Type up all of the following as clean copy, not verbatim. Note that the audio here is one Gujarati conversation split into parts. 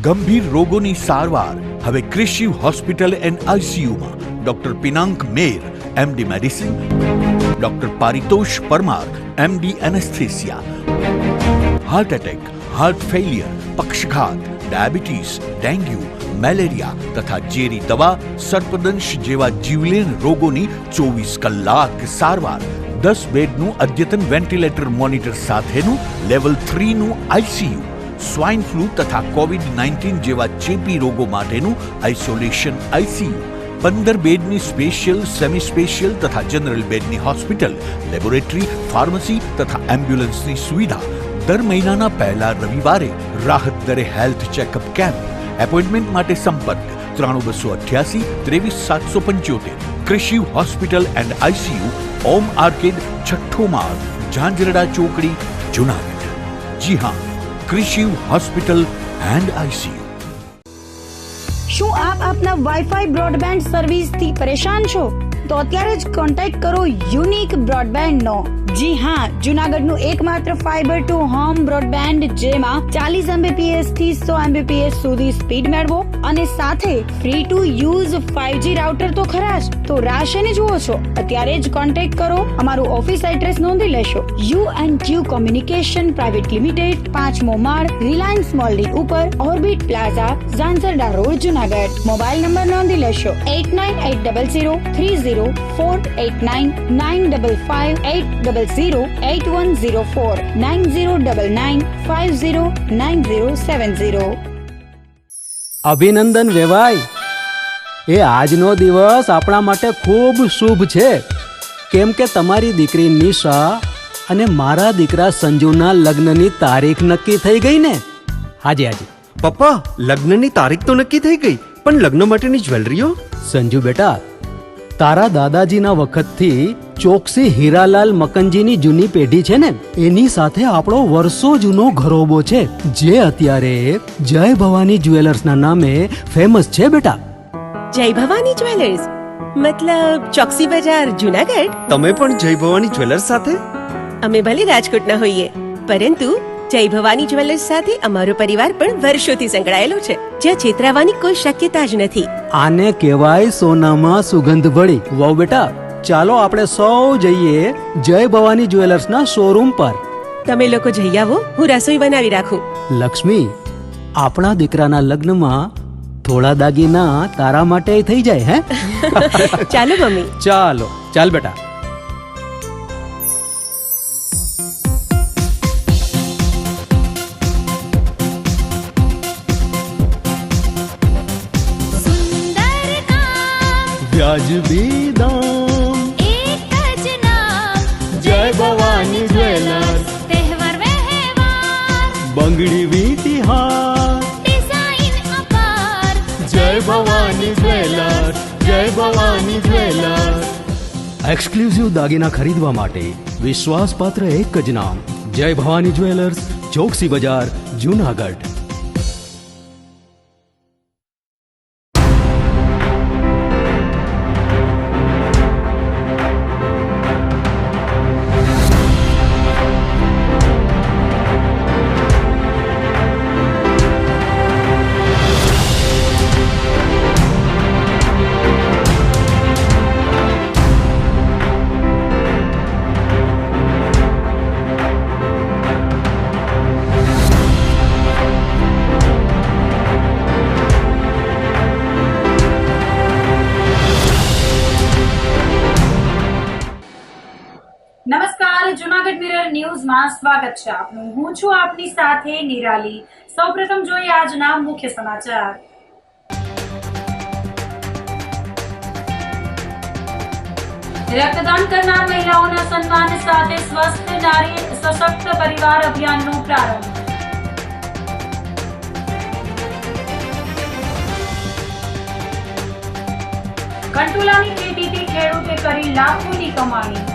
ગંભીર રોગોની સારવાર હવે ક્રિશિવ હોસ્પિટલ એન્ડ આઈસીયુમાં doctor Pinank Mer, MD medicine, doctor Paritosh Parmar, MD anaesthesia, heart attack, heart failure, પક્ષઘાત, ડાયાબિટીસ, ડેન્ગ્યુ, મેલેરિયા તથા ઝેરી દવા, સર્પદંશ જેવા જીવલેણ રોગોની 24 કલાક સારવાર, 10 બેડનું અદ્યતન વેન્ટિલેટર મોનિટર સાથેનું લેવલ 3નું આઈસીયુ, સ્વાઇન ફ્લૂ તથા કોવિડ-19 જેવા ચેપી રોગો માટેનું આઇસોલેશન આઈસીયુ, 15 બેડની સ્પેશિયલ, સેમી સ્પેશિયલ તથા જનરલ બેડની હોસ્પિટલ, લેબોરેટરી, ફાર્મસી તથા એમ્બ્યુલન્સની સુવિધા, દર મહિનાના પહેલા રવિવારે રાહત દરે હેલ્થ ચેકઅપ કેમ્પ. એપોઇન્ટમેન્ટ માટે સંપર્ક 9288 23775. Krishiv hospital and ICU, Om arcade, છઠ્ઠો માળ, ઝાંઝરડા ચોકડી, જુનાગઢ. જી હા, ક્રિશિવ હોસ્પિટલ એન્ડ આઈસીયુ. શું આપ આપના વાઈફાઈ બ્રોડબેન્ડ સર્વિસથી પરેશાન છો? તો અત્યારે જ કોન્ટેક્ટ કરો યુનિક બ્રોડબેન્ડ નો. જી હા, જુનાગઢનું એકમાત્ર ફાઈબર ટુ હોમ બ્રોડબેન્ડ, જેમાં 40 Mbps થી 100 Mbps સુધી સ્પીડ મેળવો અને સાથે free to use 5G router તો ખરા જ. તો રાહ શેની જુઓ છો? અત્યારે જ કોન્ટેક્ટ કરો. અમારું ઓફિસ એડ્રેસ નોંધી લેશો. U&Q કોમ્યુનિકેશન પ્રાઇવેટ લિમિટેડ, 5મો માળ, રિલાયન્સ મોલની ઉપર, orbit plaza, Zanzarda road, Junagadh. Mobile number નોંધી લેશો 89800304899558008104 9099509070. અભિનંદન વેવાય. એ આજનો દિવસ આપણા માટે ખૂબ શુભ છે, કેમ કે તમારી દીકરી નિશા અને મારા દીકરા સંજુના લગ્નની તારીખ નક્કી થઈ ગઈ ને. હાજી હાજી પપ્પા, લગ્નની તારીખ તો નક્કી થઈ ગઈ, પણ લગ્ન માટેની જ્વેલરીઓ? સંજુ બેટા, તારા દાદાજીના વખતથી ચોકસી હીરાલાલ મકનજીની જૂની પેઢી છે ને, એની સાથે આપણો વર્ષો જૂનો ઘરોબો છે, જે અત્યારે જય ભવાની જ્વેલર્સના નામે ફેમસ છે બેટા. જય ભવાની જ્વેલર્સ મતલબ ચોકસી બજાર, જુનાગઢ? તમે પણ જય ભવાની જ્વેલર્સ સાથે? અમે ભલે રાજકોટના હોઈએ, પરંતુ જય ભવાની જ્વેલર્સ સાથે અમારો પરિવાર પણ વર્ષોથી સંકળાયેલો છે, જ્યાં છેતરાવાની કોઈ શક્યતા જ નથી. આને કહેવાય સોનામાં સુગંધ ભળી. વાવ બેટા, ચાલો આપણે સૌ જઈએ જય ભવાની જ્વેલર્સના શોરૂમ પર. તમે લોકો જઈ આવો, હું રસોઈ બનાવી રાખું. લક્ષ્મી, આપણા દીકરાના લગ્નમાં થોડા દાગીના તારા માટે થઈ જાય. હે ચાલો મમ્મી. ચાલો ચાલ બેટા. વ્યાજબી દામ, એક જ નામ, જય ભવાની જ્વેલર્સ. તહેવાર વ્યવહાર, બંગડી વીંટી હાર, ડિઝાઇન અપાર, જય ભવાની જ્વેલર્સ, જય ભવાની જ્વેલર્સ. એક્સક્લુઝિવ દાગીના ખરીદવા માટે વિશ્વાસપાત્ર એક જ નામ, જય ભવાની જ્વેલર્સ, ચોકસી બજાર, જુનાગઢ. નમસ્કાર, જુનાગઢ મિરર ન્યૂઝમાં સ્વાગત છે આપનું. હું છું આપની સાથે નિરાલી. સૌપ્રથમ જોઈએ આજના મુખ્ય સમાચાર. રક્તદાન કરનાર મહિલાઓના સન્માન સાથે સ્વસ્થ નારી સશક્ત પરિવાર અભિયાનનો પ્રારંભ. કંટોલાની ખેતીથી ખેડૂતે કરી લાખોની કમાણી.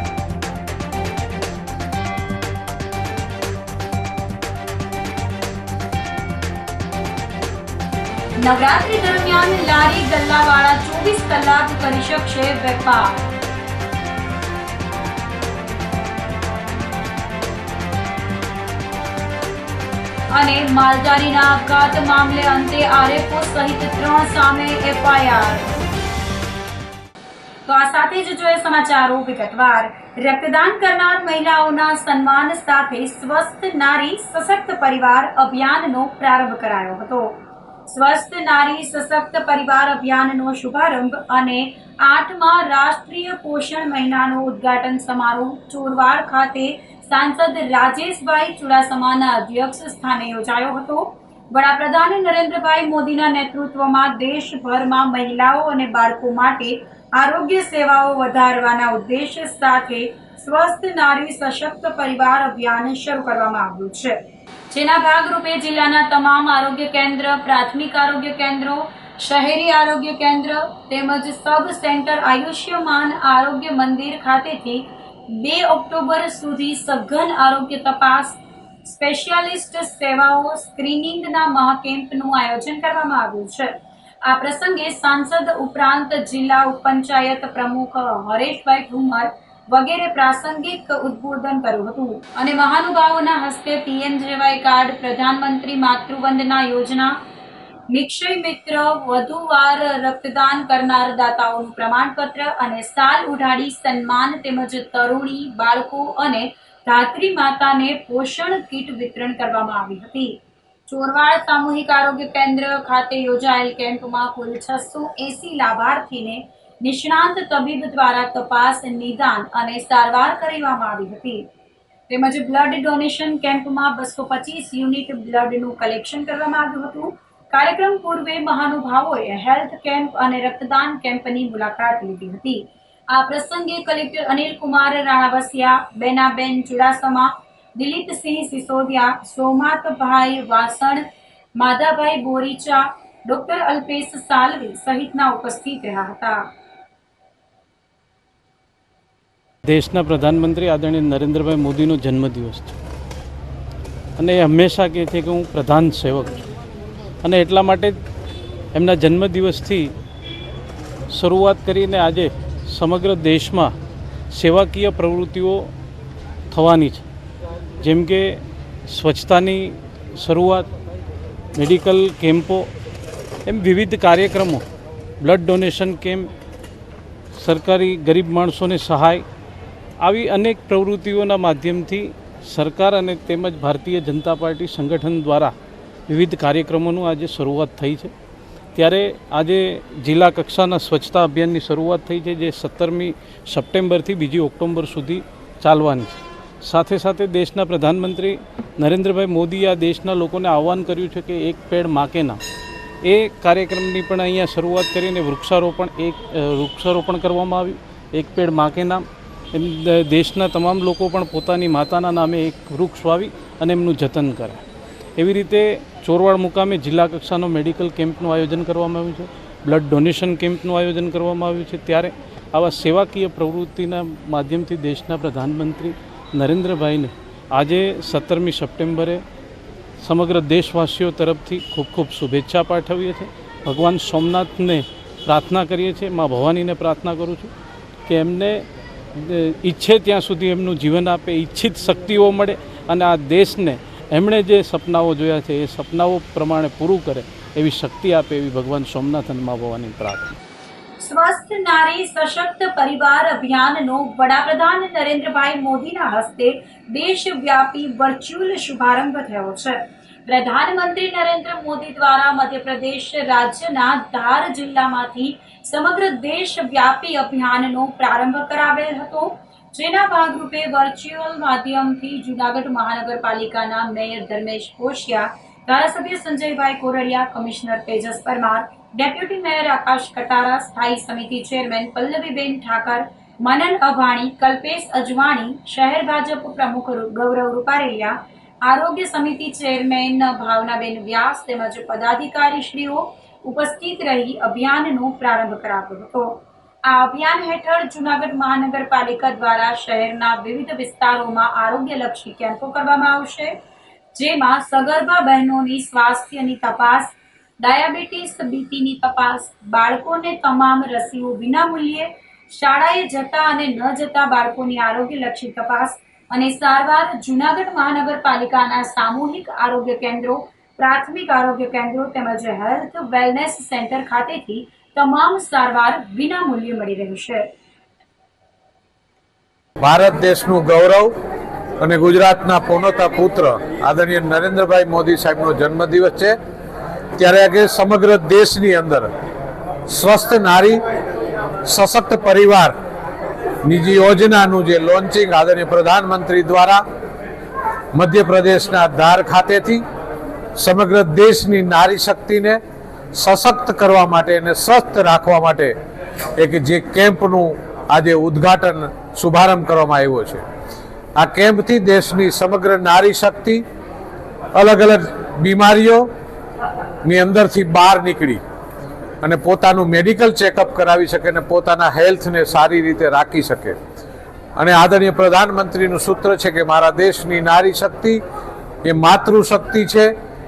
નવરાત્રી દરમિયાન લારી ગલ્લાવાળા 24 કલાક કરી શકશે વેપાર. અને માલધારીના આપઘાત મામલે અંતે આરએફઓ સહિત 3 સામે એફઆઈઆર. તો આ સાથે જ જોઈએ સમાચારો વિગતવાર. રક્તદાન કરનાર મહિલાઓના સન્માન સાથે સ્વસ્થ નારી સશક્ત પરિવાર અભિયાનનો પ્રારંભ કરાયો હતો. સ્વસ્થ નારી સશક્ત પરિવાર અભિયાનનો શુભારંભ અને 8મા રાષ્ટ્રીય પોષણ મહિનાનો ઉદ્ઘાટન સમારોહ ચોરવાડ ખાતે સાંસદ રાજેશભાઈ ચુડાસમાના અધ્યક્ષ સ્થાને યોજાયો હતો. વડાપ્રધાન નરેન્દ્રભાઈ મોદીના નેતૃત્વમાં દેશભરમાં મહિલાઓ અને બાળકો માટે આરોગ્ય સેવાઓ વધારવાના ઉદ્દેશ્ય સાથે સ્વસ્થ નારી સશક્ત પરિવાર અભિયાન શરૂ કરવામાં આવ્યું છે, જેના ભાગરૂપે જિલ્લાના તમામ આરોગ્ય કેન્દ્ર, પ્રાથમિક આરોગ્ય કેન્દ્રો, શહેરી આરોગ્ય કેન્દ્ર તેમજ સબ સેન્ટર આયુષ્યમાન આરોગ્ય મંદિર ખાતેથી 2 ઓક્ટોબર સુધી સઘન આરોગ્ય તપાસ, સ્પેશિયાલિસ્ટ સેવાઓ, સ્ક્રીનિંગના મહાકેમ્પનું આયોજન કરવામાં આવ્યું છે. આ પ્રસંગે સાંસદ ઉપરાંત જિલ્લા પંચાયત પ્રમુખ હરેશભાઈ ઠુમર વગેરે પ્રાસંગિક ઉદ્બોધન કર્યું હતું અને મહાનુભાવોના હસ્તે પીએમજેવાય કાર્ડ, પ્રધાનમંત્રી માતૃવંદના યોજના, નિક્ષય મિત્ર, વધુવાર રક્તદાન કરનાર દાતાઓનું પ્રમાણપત્ર અને સાલ ઉઢાડી સન્માન તેમજ તરુણી, બાળકો અને ધાત્રી માતાને પોષણ કીટ વિતરણ કરવામાં આવી હતી. ચોરવાડ સામૂહિક આરોગ્ય કેન્દ્ર ખાતે યોજાયેલ કેમ્પમાં કુલ 680 લાભાર્થીને નિષ્ણાંત તબીબ દ્વારા તપાસ, નિદાન અને સારવાર કરવામાં આવી હતી. તેમજ બ્લડ ડોનેશન કેમ્પમાં 225 યુનિટ બ્લડનું કલેક્શન કરવામાં આવ્યું હતું. કાર્યક્રમ પૂર્વે મહાનુભાવોએ હેલ્થ કેમ્પ અને રક્તદાન કેમ્પની મુલાકાત લીધી હતી. આ પ્રસંગે કલેક્ટર અનિલકુમાર રાણાવસિયા, બેનાબેન ચુડાસમા, દિલીપસિંહ સિસોદિયા, સોમાતભાઈ વાસણ, માધાભાઈ બોરીચા, ડોક્ટર અલ્પેશ સાલવી સહિતના ઉપસ્થિત રહ્યા હતા. દેશના પ્રધાનમંત્રી આદરણીય નરેન્દ્રભાઈ મોદીનો જન્મદિવસ છે અને એ હંમેશા કહે છે કે હું પ્રધાન સેવક છું અને એટલા માટે એમના જન્મદિવસથી શરૂઆત કરીને આજે સમગ્ર દેશમાં સેવાકીય પ્રવૃત્તિઓ થવાની છે. જેમ કે સ્વચ્છતાની શરૂઆત, મેડિકલ કેમ્પો, એમ વિવિધ કાર્યક્રમો, બ્લડ ડોનેશન કેમ્પ, સરકારી ગરીબ માણસોને સહાય, આવી અનેક પ્રવૃત્તિઓના માધ્યમથી સરકાર અને તેમજ ભારતીય જનતા પાર્ટી સંગઠન દ્વારા વિવિધ કાર્યક્રમોનું આજે શરૂઆત થઈ છે. ત્યારે આજે જિલ્લા કક્ષાના સ્વચ્છતા અભિયાનની શરૂઆત થઈ છે, જે 17મી સપ્ટેમ્બરથી 2 ઓક્ટોબર સુધી ચાલવાની છે. સાથે સાથે દેશના પ્રધાનમંત્રી નરેન્દ્રભાઈ મોદીએ આ દેશના લોકોને આહ્વાન કર્યું છે કે એક પેડ માં કે નામ, એ કાર્યક્રમની પણ અહીંયા શરૂઆત કરીને વૃક્ષારોપણ કરવામાં આવ્યું. એક પેડ માં કે નામ, એમ દેશના તમામ લોકો પણ પોતાની માતાના નામે એક વૃક્ષ વાવી અને એમનું જતન કરે. એવી રીતે ચોરવાડ મુકામે જિલ્લા કક્ષાનો મેડિકલ કેમ્પનું આયોજન કરવામાં આવ્યું છે, બ્લડ ડોનેશન કેમ્પનું આયોજન કરવામાં આવ્યું છે. ત્યારે આવા સેવાકીય પ્રવૃત્તિના માધ્યમથી દેશના પ્રધાનમંત્રી નરેન્દ્રભાઈને આજે 17મી સપ્ટેમ્બરે સમગ્ર દેશવાસીઓ તરફથી ખૂબ ખૂબ શુભેચ્છા પાઠવીએ છીએ. ભગવાન સોમનાથને પ્રાર્થના કરીએ છીએ, મા ભવાનીને પ્રાર્થના કરું છું કે એમને ઈચ્છે ત્યાં સુધી એમનું જીવન આપે, ઈચ્છિત શક્તિઓ મળે અને આ દેશને એમણે જે સપનાઓ જોયા છે એ સપનાઓ પ્રમાણે પૂરું કરે એવી શક્તિ આપે, એવી ભગવાન સોમનાથ અને મા ભવાની પ્રાર્થના. સ્વસ્થ નારી સશક્ત પરિવાર અભિયાનનો વડાપ્રધાન નરેન્દ્રભાઈ મોદીના હસ્તે દેશવ્યાપી વર્ચ્યુઅલ શુભારંભ થયો છે. પ્રધાનમંત્રી નરેન્દ્ર મોદી દ્વારા મધ્યપ્રદેશ રાજ્યના ધાર જિલ્લામાંથી સમગ્ર દેશવ્યાપી અભિયાનનો પ્રારંભ કરાવેલ હતો, જેના ભાગરૂપે વર્ચ્યુઅલ માધ્યમથી જૂનાગઢ મહાનગરપાલિકાના મેયર ધર્મેશ કોશિયા, ધારાસભ્ય Sanjaybhai Kordiya, commissioner Tejas Parmar, deputy mayor Akash Katara, સ્થાયી સમિતિ ચેરમેન પલ્લવીબેન ઠાકર, મનન અભાણી, કલ્પેશ અજવાણી, શહેર ભાજપ પ્રમુખ ગૌરવ રૂપારેલિયા, આરોગ્ય સમિતિ ચેરમેન ભાવનાબેન વ્યાસ તેમજ પદાધિકારીશ્રીઓ ઉપસ્થિત રહી અભિયાનનો પ્રારંભ કરાવ્યો હતો. આ અભિયાન હેઠળ જૂનાગઢ મહાનગરપાલિકા દ્વારા શહેરના વિવિધ વિસ્તારોમાં આરોગ્યલક્ષી કેમ્પો કરવામાં આવશે, જેમાં સગર્ભા બહેનોની સ્વાસ્થ્યની તપાસ, ડાયાબિટીસ, બીપીની તપાસ, બાળકોને તમામ રસીઓ વિનામૂલ્યે, શાળાએ જતા અને ન જતા બાળકોની આરોગ્યલક્ષી તપાસ, અને સારવાર જૂનાગઢ મહાનગરપાલિકાના સામૂહિક આરોગ્ય કેન્દ્રો, પ્રાથમિક આરોગ્ય કેન્દ્રો તેમજ હેલ્થ વેલનેસ સેન્ટર ખાતેથી તમામ સારવાર વિનામૂલ્યે મળી રહી છે. ભારત દેશનું ગૌરવ અને ગુજરાતના પોનોતા પુત્ર આદરણીય નરેન્દ્રભાઈ મોદી સાહેબનો જન્મદિવસ છે. ત્યારે આજે સમગ્ર દેશની અંદર સ્વસ્થ નારી સશક્ત પરિવારની જે યોજનાનું જે લોન્ચિંગ આદરણીય પ્રધાનમંત્રી દ્વારા મધ્યપ્રદેશના ધાર ખાતેથી સમગ્ર દેશની નારી શક્તિને સશક્ત કરવા માટે અને સ્વસ્થ રાખવા માટે એક જે કેમ્પનું આજે ઉદ્ઘાટન શુભારંભ કરવામાં આવ્યો છે. આ કેમ્પથી દેશની સમગ્ર નારી શક્તિ અલગ અલગ બીમારીઓની અંદરથી બહાર નીકળી અને પોતાનું મેડિકલ ચેકઅપ કરાવી શકે અને પોતાના હેલ્થને સારી રીતે રાખી શકે. અને આદરણીય પ્રધાનમંત્રીનું સૂત્ર છે કે મારા દેશની નારી શક્તિ એ માતૃશક્તિ છે.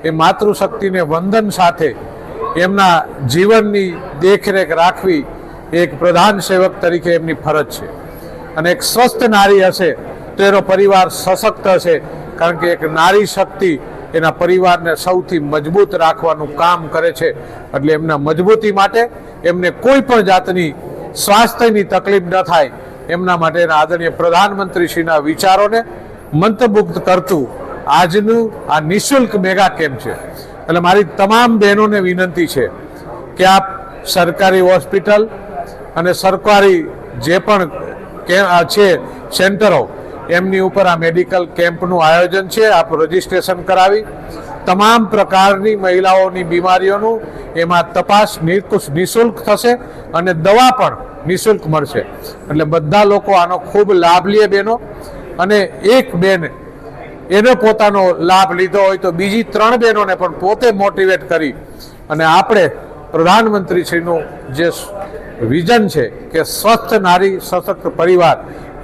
એ માતૃશક્તિને વંદન સાથે એમના જીવનની દેખરેખ રાખવી એક પ્રધાન સેવક તરીકે એમની ફરજ છે. અને એક સ્વસ્થ નારી હશે તો એનો પરિવાર સશક્ત હશે, કારણ કે એક નારી શક્તિ એના પરિવારને સૌથી મજબૂત રાખવાનું કામ કરે છે. એટલે એમના મજબૂતી માટે એમને કોઈ પણ જાતની સ્વાસ્થ્યની તકલીફ ન થાય એમના માટેના આદરણીય પ્રધાનમંત્રીશ્રીના વિચારોને મંત્રમુગ્ધ કરતું આજનું આ નિઃશુલ્ક મેગા કેમ્પ છે. એટલે મારી તમામ બહેનોને વિનંતી છે કે આપ સરકારી હોસ્પિટલ અને સરકારી જે પણ છે સેન્ટરો એમની ઉપર આ મેડિકલ કેમ્પનું આયોજન છે. આપ રજીસ્ટ્રેશન કરાવી તમામ પ્રકારની મહિલાઓની બીમારીઓનું એમાં તપાસ નિઃશુલ્ક થશે અને દવા પણ નિઃશુલ્ક મળશે. એટલે બધા લોકો આનો ખૂબ લાભ લે બહેનો. અને એક બેન એનો પોતાનો લાભ લીધો હોય તો બીજી 3 બહેનોને પણ પોતે મોટિવેટ કરી અને આપણે પ્રધાનમંત્રીશ્રીનું જે વિઝન છે કે સ્વસ્થ નારી સશક્ત પરિવાર,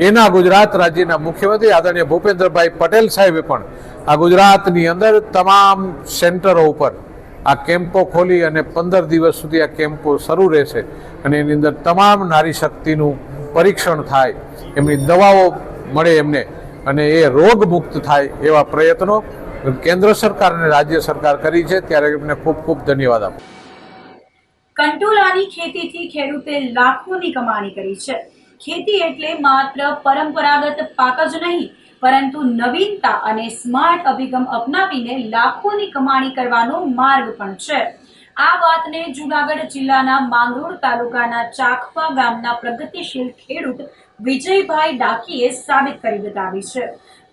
એના ગુજરાત રાજ્યના મુખ્યમંત્રી આદરણીય ભૂપેન્દ્રભાઈ પટેલ સાહેબે પણ આ ગુજરાતની અંદર તમામ સેન્ટરો ઉપર આ કેમ્પો ખોલી અને 15 દિવસ સુધી આ કેમ્પો શરૂ રહેશે અને એની અંદર તમામ નારી શક્તિનું પરીક્ષણ થાય, એમની દવાઓ મળે એમને અને એ રોગ મુક્ત થાય એવા પ્રયત્નો કેન્દ્ર સરકાર અને રાજ્ય સરકાર કરી છે. ત્યારે એમને ખૂબ ખૂબ ધન્યવાદ આપું. કંટોલાની ખેતીથી ખેડૂતે લાખોની કમાણી કરી છે. ખેતી એટલે માત્ર પરંપરાગત પાક જ નહીં, પરંતુ નવીનતા અને સ્માર્ટ અભિગમ અપનાવીને લાખોની કમાણી કરવાનો માર્ગ પણ છે. આ વાતને જૂનાગઢ જિલ્લાના માંગરોળ તાલુકાના ચાખપા ગામના પ્રગતિશીલ ખેડૂત વિજયભાઈ ડાકીએ સાબિત કરી બતાવી છે.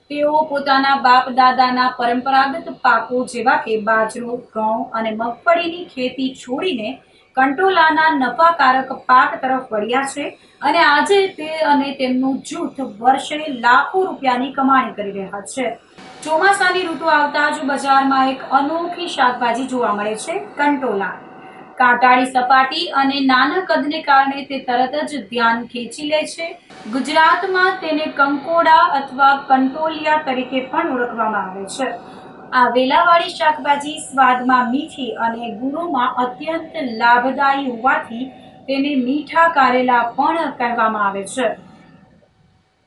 તેઓ પોતાના બાપ દાદાના પરંપરાગત પાકો જેવા કે બાજરો, ઘઉં અને મગફળીની ખેતી છોડીને કંટોલાના નફાકારક પાક તરફ વળ્યા છે અને આજે તે અને તેમનું જૂથ વર્ષે લાખો રૂપિયાની કમાણી કરી રહ્યા છે. ચોમાસાની ઋતુ આવતા જ બજારમાં એક અનોખી શાકભાજી જોવા મળે છે, કંટોલા. કાંટાળી સપાટી અને નાના કદને કારણે તે તરત જ ધ્યાન ખેંચી લે છે. ગુજરાતમાં તેને કંકોડા અથવા કંટોલિયા તરીકે પણ ઓળખવામાં આવે છે. આ વેલાવાળી શાકભાજી સ્વાદમાં મીઠી અને ગુણોમાં અત્યંત લાભદાયી હોવાથી તેને મીઠા કારેલા પણ કહેવામાં આવે છે.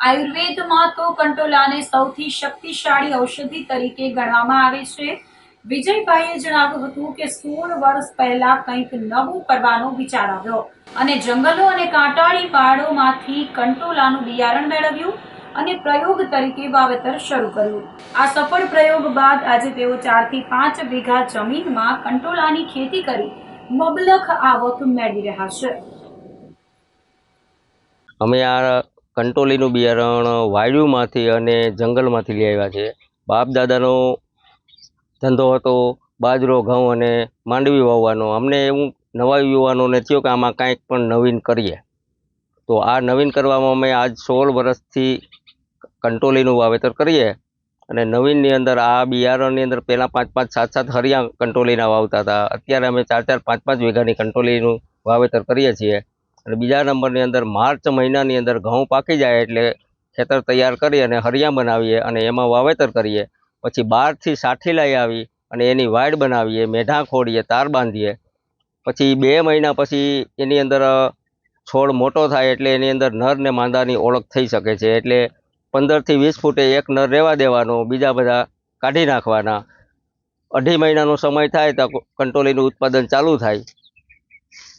આયુર્વેદમાં તો કંટોલાને સૌથી શક્તિશાળી ઔષધિ તરીકે ગણવામાં આવે છે. વિજયભાઈએ જણાવ્યું હતું કે 16 વર્ષ પહેલા કંઈક નવું કરવાનો વિચાર આવ્યો અને જંગલો અને કાંટાળી પહાડોમાંથી કંટોલાનું બિયારણ મેળવ્યું અને પ્રયોગ તરીકે વાવેતર શરૂ કર્યું. આ સફળ પ્રયોગ બાદ આજે તેઓ 4 થી 5 વીઘા જમીનમાં કંટોલાની ખેતી કરી મબલખ આવક મેળવી રહ્યા છે. અમે આ કંટોલીનું બિયારણ વાયુમાંથી અને જંગલમાંથી લઈ આવ્યા છે. બાપ દાદાનો ધંધો હતો બાજરો, ઘઉં અને માંડવી વાવવાનો. અમને એવું નવા યુવાનોને થયો કે આમાં કાંઈક પણ નવીન કરીએ. તો આ નવીન કરવામાં અમે આજ 16 વર્ષથી કંટોલીનું વાવેતર કરીએ અને નવીનની અંદર આ બિયારણની અંદર પહેલાં 5-5, 7-7 હરિયા કંટોલીના વાવતા હતા. અત્યારે અમે 4-4, 5-5 વીઘાની કંટોલીનું વાવેતર કરીએ છીએ. અને બીજા નંબરની અંદર માર્ચ મહિનાની અંદર ઘઉં પાકી જાય એટલે ખેતર તૈયાર કરી અને હરિયા બનાવીએ અને એમાં વાવેતર કરીએ. પછી બહારથી સાઠી લઈ આવી અને એની વાડ બનાવીએ, મેઢા ખોડીએ, તાર બાંધીએ. પછી 2 મહિના પછી એની અંદર છોડ મોટો થાય એટલે એની અંદર નર ને માદાની ઓળખ થઈ શકે છે. એટલે 15 થી 20 ફૂટે એક નર રહેવા દેવાનો, બીજા બધા કાઢી નાખવાના. 2.5 મહિનાનો સમય થાય તો કંટોલીનું ઉત્પાદન ચાલુ થાય.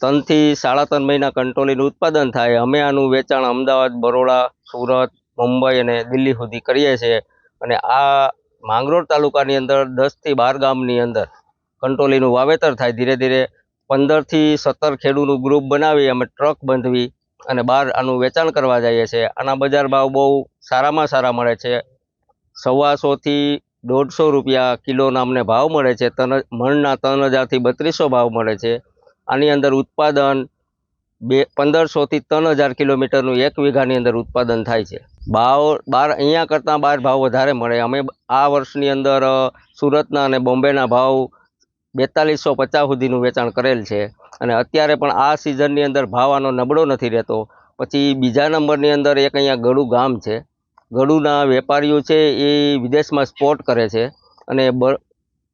3 થી 3.5 મહિના કંટોલીનું ઉત્પાદન થાય. અમે આનું વેચાણ અમદાવાદ, બરોડા, સુરત, મુંબઈ અને દિલ્હી સુધી કરીએ છીએ. અને આ માંગરોળ તાલુકાની અંદર 10 થી 12 ગામની અંદર કંટોલીનું વાવેતર થાય. ધીરે ધીરે 15 થી 17 ખેડૂતનું ગ્રુપ બનાવી અમે ટ્રક બાંધવી અને બહાર આનું વેચાણ કરવા જઈએ છીએ. આના બજાર ભાવ બહુ સારામાં સારા મળે છે. 125 થી 150 રૂપિયા કિલોના અમને ભાવ મળે છે. મણના 3000 થી 3200 ભાવ મળે છે. આની અંદર ઉત્પાદન 1500 થી 3000 કિલોમીટરનું 1 વીઘાની અંદર ઉત્પાદન થાય છે. ભાવ અહીંયા કરતાં બહાર ભાવ વધારે મળે. અમે આ વર્ષની અંદર સુરતના અને બોમ્બેના ભાવ 4250 સુધીનું વેચાણ કરેલ છે. અને અત્યારે પણ આ સિઝનની અંદર ભાવ આનો નબળો નથી રહેતો. પછી બીજા નંબરની અંદર એક અહીંયા ગળુ ગામ છે. ગળુના વેપારીઓ છે એ વિદેશમાં સ્પોર્ટ કરે છે. અને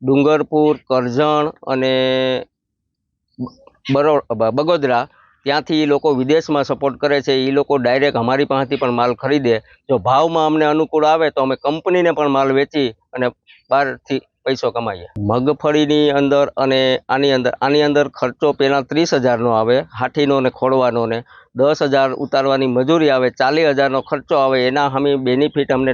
ડુંગરપુર, કરજણ અને બગોદરા ત્યાંથી એ લોકો વિદેશમાં સપોર્ટ કરે છે. એ લોકો ડાયરેક્ટ અમારી પાસેથી પણ માલ ખરીદે. જો ભાવમાં અમને અનુકૂળ આવે તો અમે કંપનીને પણ માલ વેચી અને બહારથી પૈસો કમાઈએ. મગફળીની અંદર અને આની અંદર ખર્ચો પહેલાં 30,000નો આવે, હાથીનો ને ખોળવાનો ને 10,000 ઉતારવાની મજૂરી આવે, 40,000નો ખર્ચો આવે. એના અમે બેનિફિટ અમને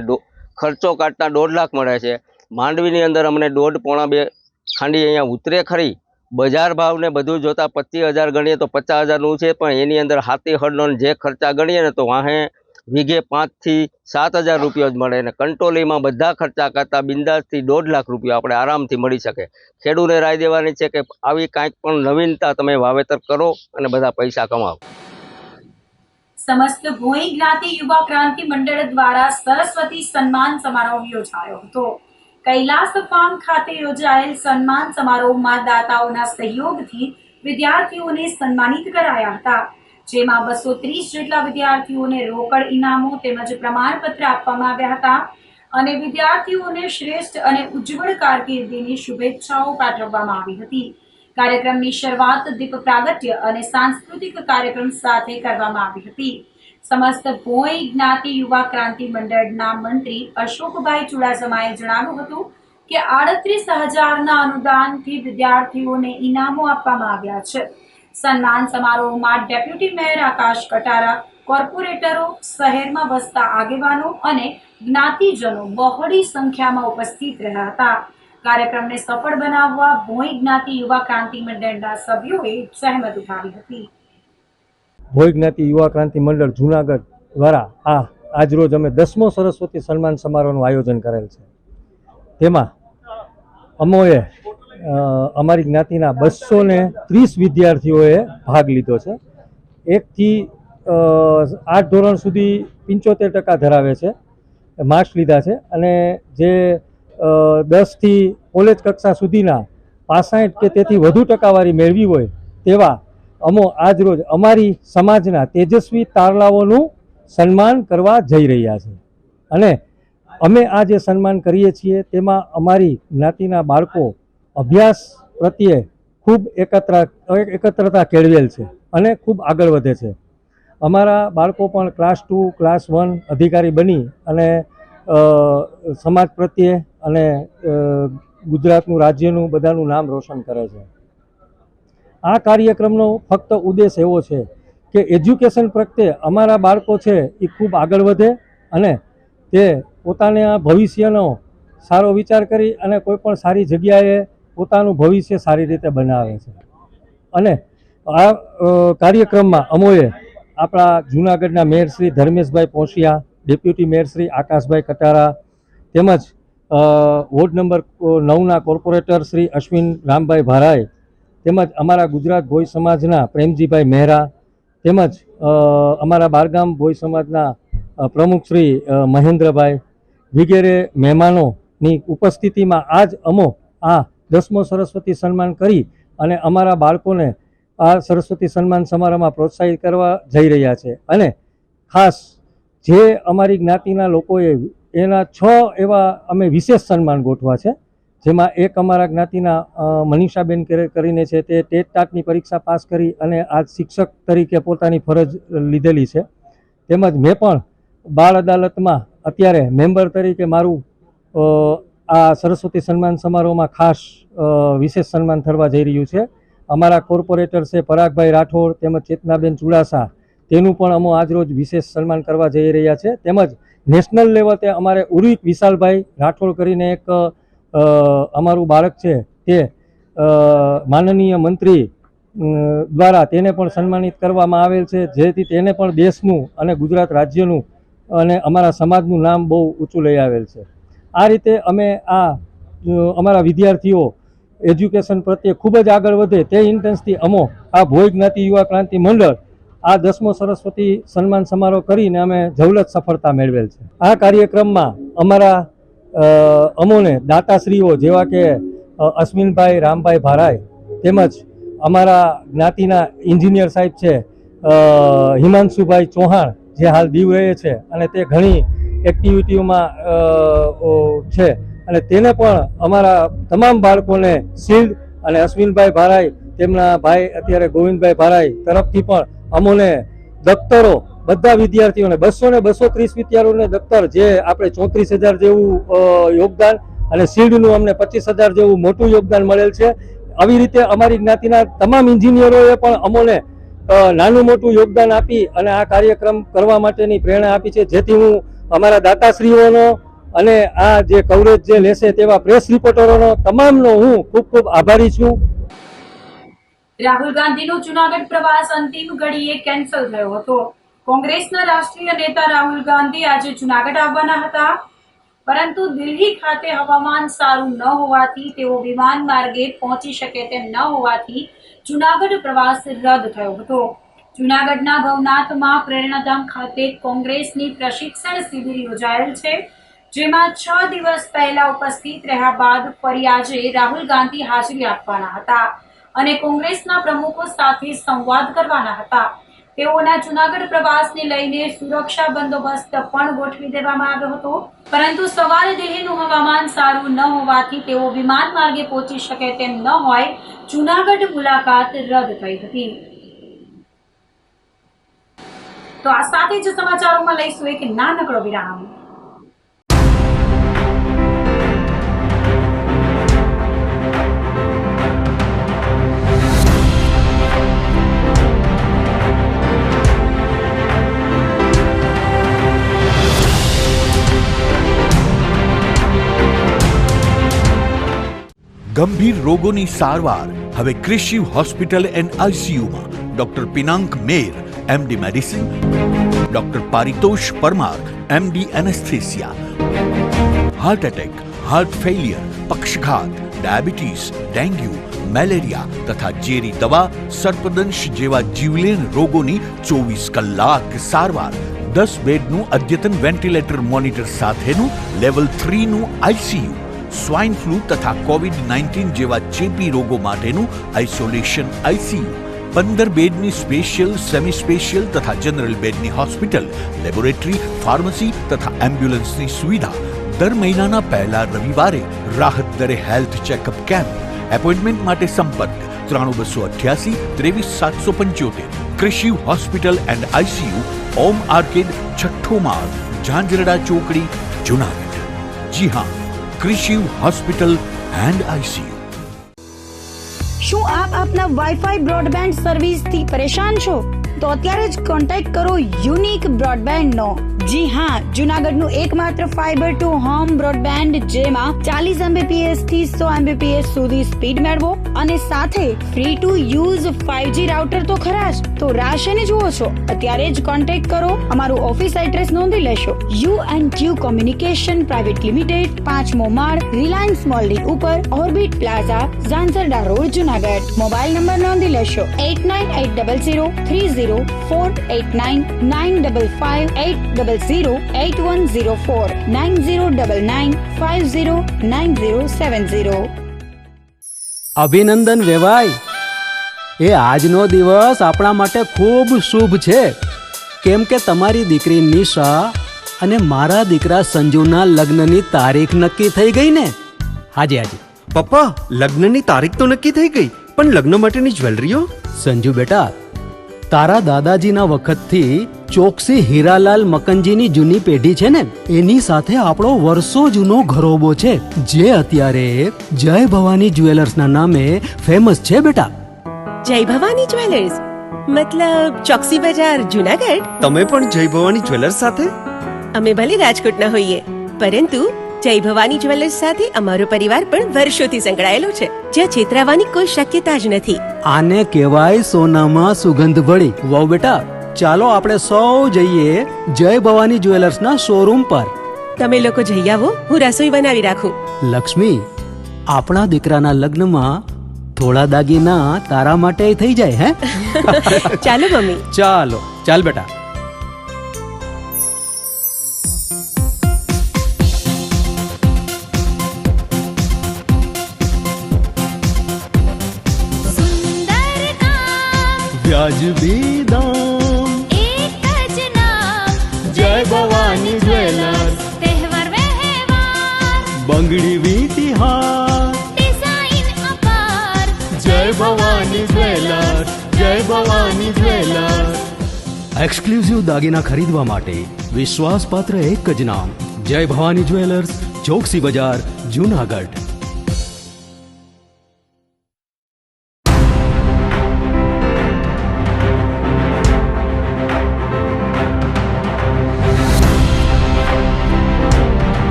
ખર્ચો કાઢતા 1.5 લાખ મળે છે. માંડવીની અંદર અમને 1.5-2 ખાંડી અહીંયા ઉતરે ખરી. બજાર ભાવને બધું જોતાં 25,000 ગણીએ તો 50,000નું છે, પણ એની અંદર હાથી હળનો જે ખર્ચા ગણીએ ને તો વાહે વીઘે 5,000 થી 7,000 રૂપિયા જ મળે. અને કંટોલીમાં બધા ખર્ચા કરતાં બિંદાસથી 1.5 લાખ રૂપિયા આપણે આરામથી મળી શકે. ખેડૂતને રાય દેવાની છે કે આવી કાંઈક પણ નવીનતા તમે વાવેતર કરો અને બધા પૈસા કમાવો. સમસ્ત ભોઈ જ્ઞાતિ યુવા ક્રાંતિ મંડળ દ્વારા સરસ્વતી સન્માન સમારોહ યોજાયો હતો. કૈલાસ ફાર્મ ખાતે યોજાયેલ સન્માન સમારોહમાં દાતાઓના સહયોગથી વિદ્યાર્થીઓને સન્માનિત કરાયા હતા. જેમાં 230 જેટલા વિદ્યાર્થીઓને રોકડ ઇનામો તેમજ પ્રમાણપત્ર આપવામાં આવ્યા હતા અને વિદ્યાર્થીઓને શ્રેષ્ઠ અને ઉજ્જવળ કારકિર્દીની શુભેચ્છાઓ પાઠવવામાં આવી હતી. કાર્યક્રમની શરૂઆત દીપ પ્રાગટ્ય અને સાંસ્કૃતિક કાર્યક્રમ સાથે કરવામાં આવી હતી. સમસ્ત ભોઈ જ્ઞાતિ યુવા ક્રાંતિ મંડળના મંત્રી અશોકભાઈ ચુડાસમાએ જણાવ્યું હતું કે 38,000ના અનુદાનથી વિદ્યાર્થીઓને ઇનામો આપવામાં આવ્યા છે. સન્માન સમારોહમાં ડેપ્યુટી મેયર આકાશ કટારા, કોર્પોરેટરો, શહેરમાં વસતા આગેવાનો અને જ્ઞાતિજનો બહોળી સંખ્યામાં ઉપસ્થિત રહ્યા હતા. કાર્યક્રમને સફળ બનાવવા ભોઈ જ્ઞાતિ યુવા ક્રાંતિ મંડળના સભ્યોએ સહેમત ઉઠાવી હતી. ભોઈ જ્ઞાતિ યુવા ક્રાંતિ મંડળ જૂનાગઢ દ્વારા આજરોજ અમે 10મો સરસ્વતી સન્માન સમારોહનું આયોજન કરેલ છે. તેમાં અમોએ અમારી જ્ઞાતિના 230 વિદ્યાર્થીઓએ ભાગ લીધો છે. 1 થી 8 ધોરણ સુધી 75% ધરાવે છે, માર્ક્સ લીધા છે. અને જે 10 થી કોલેજ કક્ષા સુધીના 65 કે તેથી વધુ ટકાવારી મેળવી હોય તેવા આજરોજ અમારી સમાજના તેજસ્વી તારલાઓનું સન્માન કરવા જઈ રહ્યા છે. અને અમે આ જે સન્માન કરીએ છીએ તેમાં અમારી જ્ઞાતિના બાળકો અભ્યાસ પ્રત્યે ખૂબ એકત્રતા કેળવેલ છે અને ખૂબ આગળ વધે છે. અમારા બાળકો પણ ક્લાસ 2, ક્લાસ 1 અધિકારી બની અને સમાજ પ્રત્યે અને ગુજરાતનું, રાજ્યનું બધાનું નામ રોશન કરે છે. આ કાર્યક્રમનો ફક્ત ઉદ્દેશ એવો છે કે એજ્યુકેશન પ્રત્યે અમારા બાળકો છે એ ખૂબ આગળ વધે અને તે પોતાના ભવિષ્યનો સારો વિચાર કરી અને કોઈ પણ સારી જગ્યાએ પોતાનું ભવિષ્ય સારી રીતે બનાવે છે. અને આ કાર્યક્રમમાં અમોએ આપણા જૂનાગઢના mayor Shri Dharmeshbhai Ponshiya, deputy mayor Shri Akashbhai Katara તેમજ વોર્ડ નંબર 9ના કોર્પોરેટર શ્રી અશ્વિન રામભાઈ ભારાઈ તેમજ અમારા ગુજરાત ભોઈ સમાજના પ્રેમજીભાઈ મહેરા તેમજ અમારા બારગામ ભોઈ સમાજના પ્રમુખ શ્રી મહેન્દ્રભાઈ વગેરે મહેમાનોની ઉપસ્થિતિમાં આજ અમો આ 10મો સરસ્વતી સન્માન કરી અને અમારા બાળકોને આ સરસ્વતી સન્માન સમારોહમાં પ્રોત્સાહિત કરવા જઈ રહ્યા છે. અને ખાસ જે અમારી જ્ઞાતિના લોકોએ એના 6 એવા અમે વિશેષ સન્માન ગોઠવા છે. જેમાં એક અમારા જ્ઞાતિના મનીષાબેન કરીને છે, તે ટેટની પરીક્ષા પાસ કરી અને આજ શિક્ષક તરીકે પોતાની ફરજ લીધેલી છે. તેમજ મેં પણ બાળ અદાલતમાં અત્યારે મેમ્બર તરીકે મારું આ સરસ્વતી સન્માન સમારોહમાં ખાસ વિશેષ સન્માન થવા જઈ રહ્યું છે. અમારા કોર્પોરેટર છે પરાગભાઈ રાઠોડ તેમજ ચેતનાબેન ચુડાસા, તેનું પણ અમે આજરોજ વિશેષ સન્માન કરવા જઈ રહ્યા છે. તેમજ નેશનલ લેવલે અમારે ઉર્વિક વિશાલભાઈ રાઠોડ કરીને એક અમારું બાળક છે, તે માનનીય મંત્રી દ્વારા તેને પણ સન્માનિત કરવામાં આવેલ છે, જેથી તેને પણ દેશનું અને ગુજરાત રાજ્યનું અને અમારા સમાજનું નામ બહુ ઊંચું લઈ આવેલ છે. આ રીતે અમે અમારા વિદ્યાર્થીઓ એજ્યુકેશન પ્રત્યે ખૂબ જ આગળ વધે તે ઇન્ટેન્સથી અમો આ ભોઈ જ્ઞાતિ યુવા ક્રાંતિ મંડળ આ 10મો સરસ્વતી સન્માન સમારોહ કરીને અમે જવલત સફળતા મેળવેલ છે. આ કાર્યક્રમમાં અમારા અમોને દાતાશ્રીઓ જેવા કે અશ્વિનભાઈ રામભાઈ ભારાઈ તેમજ અમારા જ્ઞાતિના એન્જિનિયર સાહેબ છે હિમાંશુભાઈ ચૌહાણ, જે હાલ દીવ રહે છે અને તે ઘણી એક્ટિવિટીઓમાં છે, અને તેને પણ અમારા તમામ બાળકોને શિલ્ડ અને અશ્વિનભાઈ ભારાઈ તેમના ભાઈ અત્યારે ગોવિંદભાઈ ભારાઈ તરફથી પણ અમોને દફતરો બધા વિદ્યાર્થીઓને 200 ને 230 વિદ્યાર્થીઓને દફતર, જે આપણે 34,000 જેવું યોગદાન અને શિલ્ડનું અમને 25,000 જેવું મોટું યોગદાન મળેલ છે. આવી રીતે અમારી જ્ઞાતિના તમામ એન્જિનિયરોએ પણ અમોને નાનું મોટું યોગદાન આપી અને આ કાર્યક્રમ કરવા માટેની પ્રેરણા આપી છે, જેથી હું અમારા દાતાશ્રીઓનો અને આ જે કવરેજ જે લેશે તેવા પ્રેસ રિપોર્ટરોનો તમામનો હું ખૂબ ખૂબ આભારી છું. રાહુલ ગાંધીનો જૂનાગઢ પ્રવાસ અંતિમ ઘડીએ કેન્સલ થયો હતો. કોંગ્રેસના રાષ્ટ્રીય નેતા રાહુલ ગાંધી આજે જૂનાગઢ આવવાના હતા, પરંતુ દિલ્હી ખાતે હવામાન સારું ન હોવાથી તેઓ વિમાન માર્ગે પહોંચી શકે તેમ ન હોવાથી જૂનાગઢ પ્રવાસ રદ થયો હતો. જૂનાગઢના ભવનાથમાં પ્રેરણાધામ ખાતે કોંગ્રેસની પ્રશિક્ષણ શિબિર યોજાયેલ છે, જેમાં 6 દિવસ પહેલા ઉપસ્થિત રહ્યા બાદ ફરી આજે રાહુલ ગાંધી હાજરી આપવાના હતા અને કોંગ્રેસના પ્રમુખો સાથે સંવાદ કરવાના હતા. તેઓના જૂનાગઢ પ્રવાસને લઈને સુરક્ષા બંદોબસ્ત પણ ગોઠવી દેવામાં આવ્યો હતો, પરંતુ સવારે દિલ્હીનું હવામાન સારું ન હોવાથી તેઓ વિમાન માર્ગે પહોંચી શકે તેમ ન હોય જૂનાગઢ મુલાકાત રદ થઈ હતી. તો આ સાથે જ સમાચારોમાં લઈશું એક નાનકડો વિરામ. ગંભીર રોગોની સારવાર હવે ક્રિશિવ હોસ્પિટલ એન્ડ આઈસીયુમાં doctor Pinank Mer MD medicine, doctor Paritosh Parmar MD anaesthesia, heart attack, heart failure, પક્ષઘાત, ડાયાબિટીસ, ડેન્ગ્યુ, મેલેરિયા તથા ઝેરી દવા, સર્પદંશ જેવા જીવલેણ રોગોની 24 કલાક સારવાર, 10 બેડનું અદ્યતન વેન્ટિલેટર મોનિટર સાથેનું લેવલ 3નું આઈસીયુ, સ્વાઇન ફ્લૂ તથા કોવિડ-19 જેવા ચેપી રોગો માટેનું આઇસોલેશન આઈસીયુ, 15 બેડની સ્પેશિયલ, સેમી સ્પેશિયલ તથા જનરલ બેડની હોસ્પિટલ, લેબોરેટરી, ફાર્મસી તથા એમ્બ્યુલન્સની સુવિધા, દર મહિનાના પહેલા રવિવારે રાહત દરે હેલ્થ ચેકઅપ કેમ્પ. એપોઇન્ટમેન્ટ માટે સંપર્ક 9288 23775. Krishiv hospital and ICU, Om arcade, છઠ્ઠો માળ, ઝાંઝરડા ચોકડી, જૂનાગઢ. જી હા, ક્રિશિવ હોસ્પિટલ એન્ડ આઈસીયુ. શું આપ આપના વાઈફાઈ બ્રોડબેન્ડ સર્વિસથી પરેશાન છો? તો અત્યારે જ કોન્ટેક્ટ કરો યુનિક બ્રોડબેન્ડનો. જી હા, જૂનાગઢનું એકમાત્ર ફાઈબર ટુ હોમ બ્રોડબેન્ડ, જેમાં 40 Mbps થી 100 Mbps સુધી સ્પીડ મેળવો અને સાથે free to use 5G router તો ખરા જ. તો રાહ શેની જુઓ છો? અત્યારે જ કોન્ટેક્ટ કરો. અમારું ઓફિસ એડ્રેસ નોંધી લેશો. U&Q કોમ્યુનિકેશન પ્રાઇવેટ લિમિટેડ, 5મો માળ, રિલાયન્સ મોલની ઉપર, orbit plaza, Zanzarda road, Junagadh. Mobile number નોંધી લેશો 8980030489 95580808104 9099509070. અભિનંદન વેવાઈ, એ આજનો દિવસ આપણા માટે ખૂબ શુભ છે, કેમ કે તમારી દીકરી નિશા અને મારા દીકરા સંજુના લગ્નની તારીખ નક્કી થઈ ગઈ ને. હાજી હાજી પપ્પા, લગ્નની તારીખ તો નક્કી થઈ ગઈ, પણ લગ્ન માટેની જ્વેલરીઓ? સંજુ બેટા, તારા દાદાજીના વખતથી ચોકસી હીરાલાલ મકનજીની જૂની પેઢી છે ને એની સાથે આપણો વર્ષો જૂનો ઘરોબો છે જે અત્યારે જય ભવાની જ્વેલર્સના નામે ફેમસ છે બેટા. જય ભવાની જ્વેલર્સ મતલબ ચોકસી બજાર જુનાગઢ. તમે પણ જય ભવાની જ્વેલર્સ સાથે? અમે ભલે રાજકોટના હોઈએ પરંતુ જય ભવાની જ્વેલર્સ સાથે અમારો પરિવાર પણ વર્ષોથી સંકળાયેલો છે, જ્યાં છેતરાવાની કોઈ શક્યતા જ નથી. આને કહેવાય સોનામાં સુગંધ ભળી. વાવ બેટા, ચાલો આપણે સૌ જઈએ જય ભવાની જ્વેલર્સના શોરૂમ પર. તમે લોકો જઈ આવો, હું રસોઈ બનાવી રાખું. લક્ષ્મી, આપણા દીકરાના લગ્નમાં થોડા દાગીના તારા માટે થઈ જાય હે? ચાલો મમ્મી. ચાલો ચાલ બેટા. સુંદર કામ વ્યાજબી દામ, એક જ નામ જય ભવાની જ્વેલર્સ, તહેવાર વ્યવહાર બંગડી વીટી હાર, ડિઝાઇન અપાર જય ભવાની જ્વેલર્સ, જય ભવાની જ્વેલર્સ. એક્સક્લુઝિવ દાગીના ખરીદવા માટે વિશ્વાસપાત્ર એક જ નામ, જય ભવાની જ્વેલર્સ, ચોકસી બજાર, જુનાગઢ.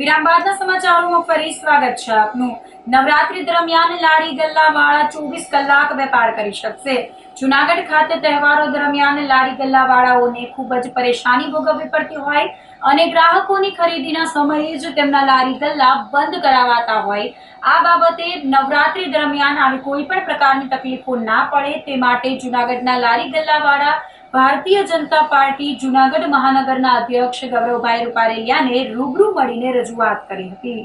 વિરામ બાદના સમાચારોમાં ફરી સ્વાગત છે આપનું. નવરાત્રી દરમિયાન લારી ગલ્લા વાળા 24 કલાક વેપાર કરી શકશે. જુનાગઢ ખાતે તહેવારો દરમિયાન લારી ગલ્લા વાળાઓને ખૂબ જ પરેશાની ભોગવવી પડતી હોય અને ગ્રાહકોની ખરીદીના સમયે જ તેમના લારી ગલ્લા બંધ કરાવાતા હોય. આ બાબતે નવરાત્રી દરમિયાન આવી કોઈ પણ પ્રકારની તકલીફો ના પડે તે માટે જુનાગઢના લારી ગલ્લા વાળા ભારતીય જનતા પાર્ટી જુનાગઢ મહાનગરના અધ્યક્ષ ગૌરવભાઈ રૂપારેલિયાને રૂબરૂ મળીને રજૂઆત કરી હતી,